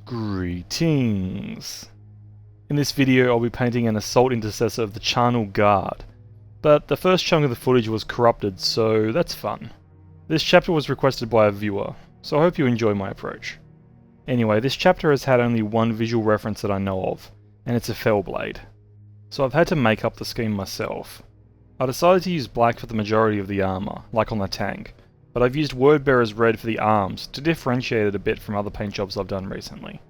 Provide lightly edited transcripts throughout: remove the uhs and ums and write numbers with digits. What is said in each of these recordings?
Greetings! In this video I'll be painting an Assault Intercessor of the Charnel Guard, but the first chunk of the footage was corrupted, so that's fun. This chapter was requested by a viewer, so I hope you enjoy my approach. Anyway, this chapter has had only one visual reference that I know of, and it's a Fellblade. So I've had to make up the scheme myself. I decided to use black for the majority of the armour, like on the tank, but I've used Wordbearer's red for the arms to differentiate it a bit from other paint jobs I've done recently.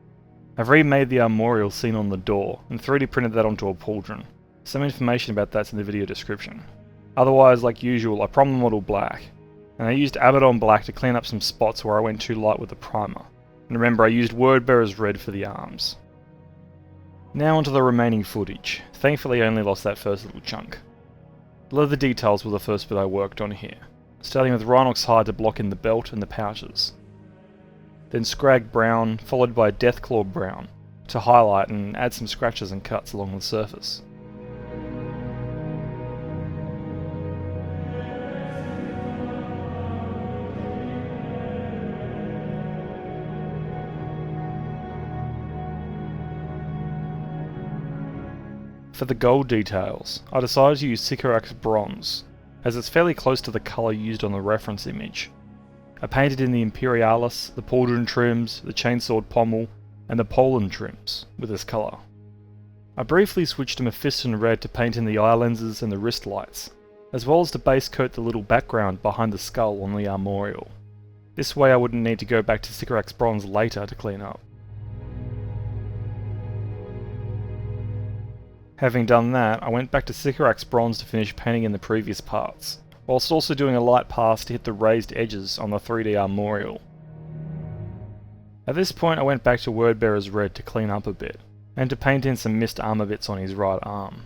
I've remade the armorial seen on the door and 3D printed that onto a pauldron. Some information about that's in the video description. Otherwise, like usual, I primed the model black, and I used Abaddon black to clean up some spots where I went too light with the primer. And remember, I used Wordbearer's red for the arms. Now onto the remaining footage. Thankfully I only lost that first little chunk. The leather details were the first bit I worked on here, starting with Rhinox hide to block in the belt and the pouches. Then Skrag brown, followed by Deathclaw brown, to highlight and add some scratches and cuts along the surface. For the gold details, I decided to use Sycorax bronze, as it's fairly close to the colour used on the reference image. I painted in the Imperialis, the pauldron trims, the chainsword pommel, and the Poland trims with this colour. I briefly switched to Mephiston red to paint in the eye lenses and the wrist lights, as well as to base coat the little background behind the skull on the armorial. This way I wouldn't need to go back to Sycorax bronze later to clean up. Having done that, I went back to Sycorax bronze to finish painting in the previous parts, whilst also doing a light pass to hit the raised edges on the 3D armorial. At this point I went back to Wordbearer's red to clean up a bit, and to paint in some missed armour bits on his right arm.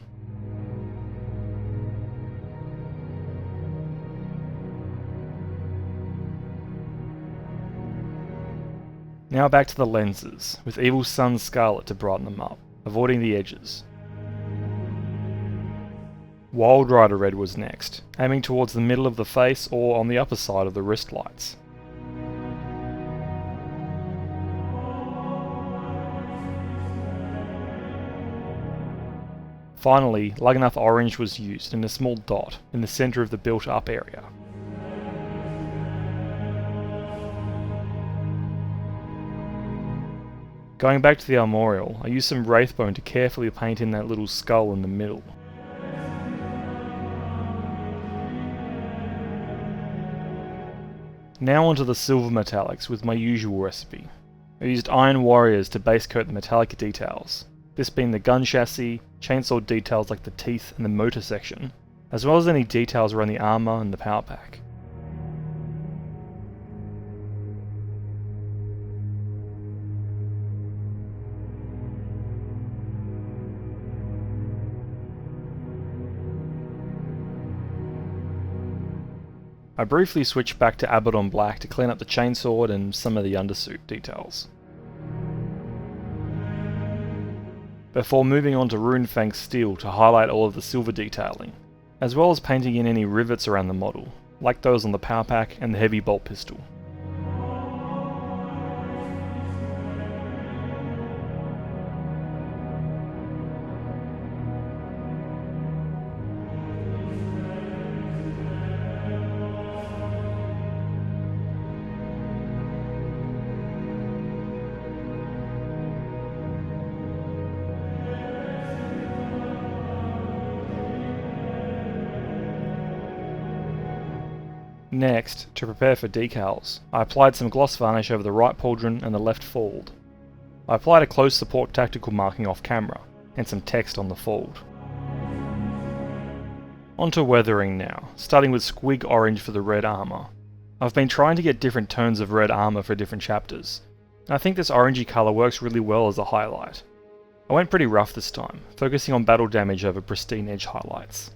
Now back to the lenses, with Evil Sunz Scarlet to brighten them up, avoiding the edges. Wild Rider red was next, aiming towards the middle of the face or on the upper side of the wrist lights. Finally, Lugganath orange was used in a small dot in the centre of the built up area. Going back to the armorial, I used some Wraithbone to carefully paint in that little skull in the middle. Now onto the silver metallics with my usual recipe. I used Iron Warriors to base coat the metallic details, this being the gun chassis, chainsaw details like the teeth and the motor section, as well as any details around the armour and the power pack. I briefly switched back to Abaddon black to clean up the chainsword and some of the undersuit details, before moving on to Runefang steel to highlight all of the silver detailing, as well as painting in any rivets around the model, like those on the power pack and the heavy bolt pistol. Next, to prepare for decals, I applied some gloss varnish over the right pauldron and the left fold. I applied a close support tactical marking off camera, and some text on the fold. Onto weathering now, starting with Squig orange for the red armour. I've been trying to get different tones of red armour for different chapters, and I think this orangey colour works really well as a highlight. I went pretty rough this time, focusing on battle damage over pristine edge highlights.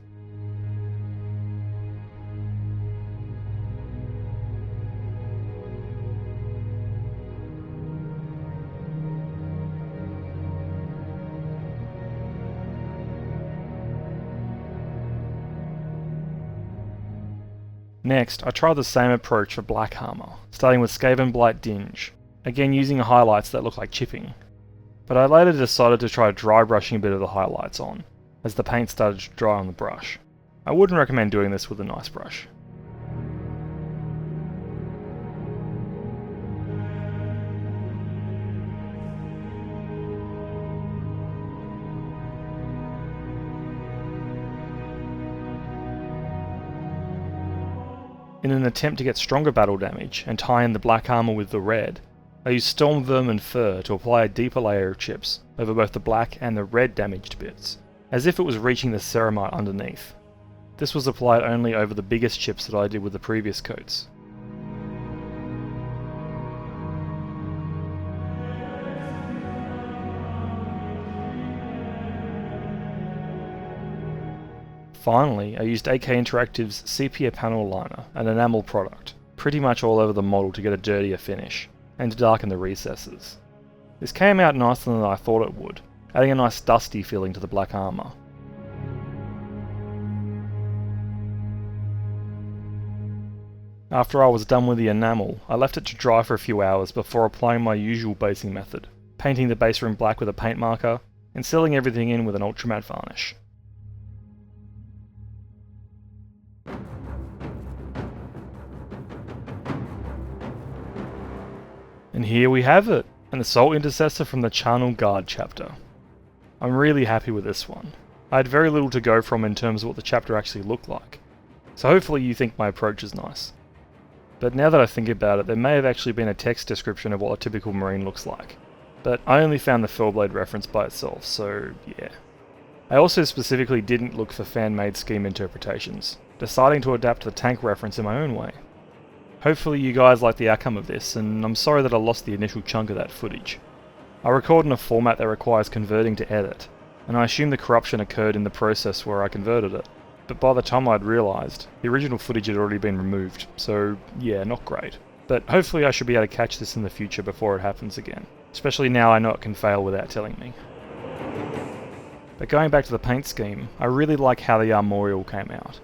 Next, I tried the same approach for black armour, starting with Skavenblight Dinge, again using highlights that look like chipping. But I later decided to try dry brushing a bit of the highlights on, as the paint started to dry on the brush. I wouldn't recommend doing this with a nice brush. In an attempt to get stronger battle damage and tie in the black armour with the red, I used Stormvermin fur to apply a deeper layer of chips over both the black and the red damaged bits, as if it was reaching the ceramite underneath. This was applied only over the biggest chips that I did with the previous coats. Finally, I used AK Interactive's Sepia Paneliner, an enamel product, pretty much all over the model to get a dirtier finish, and to darken the recesses. This came out nicer than I thought it would, adding a nice dusty feeling to the black armour. After I was done with the enamel, I left it to dry for a few hours before applying my usual basing method, painting the base rim black with a paint marker, and sealing everything in with an ultramatte varnish. And here we have it, an Assault Intercessor from the Charnel Guard Chapter. I'm really happy with this one. I had very little to go from in terms of what the chapter actually looked like, so hopefully you think my approach is nice. But now that I think about it, there may have actually been a text description of what a typical Marine looks like, but I only found the Fellblade reference by itself, so yeah. I also specifically didn't look for fan-made scheme interpretations, deciding to adapt the tank reference in my own way. Hopefully you guys like the outcome of this, and I'm sorry that I lost the initial chunk of that footage. I record in a format that requires converting to edit, and I assume the corruption occurred in the process where I converted it, but by the time I'd realised, the original footage had already been removed, so yeah, not great. But hopefully I should be able to catch this in the future before it happens again, especially now I know it can fail without telling me. But going back to the paint scheme, I really like how the armorial came out.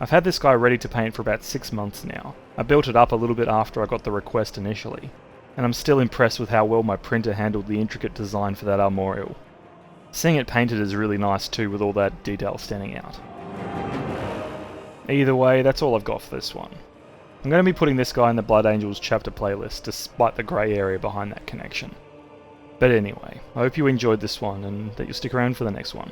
I've had this guy ready to paint for about 6 months now. I built it up a little bit after I got the request initially, and I'm still impressed with how well my printer handled the intricate design for that armorial. Seeing it painted is really nice too, with all that detail standing out. Either way, that's all I've got for this one. I'm going to be putting this guy in the Blood Angels chapter playlist, despite the grey area behind that connection. But anyway, I hope you enjoyed this one, and that you'll stick around for the next one.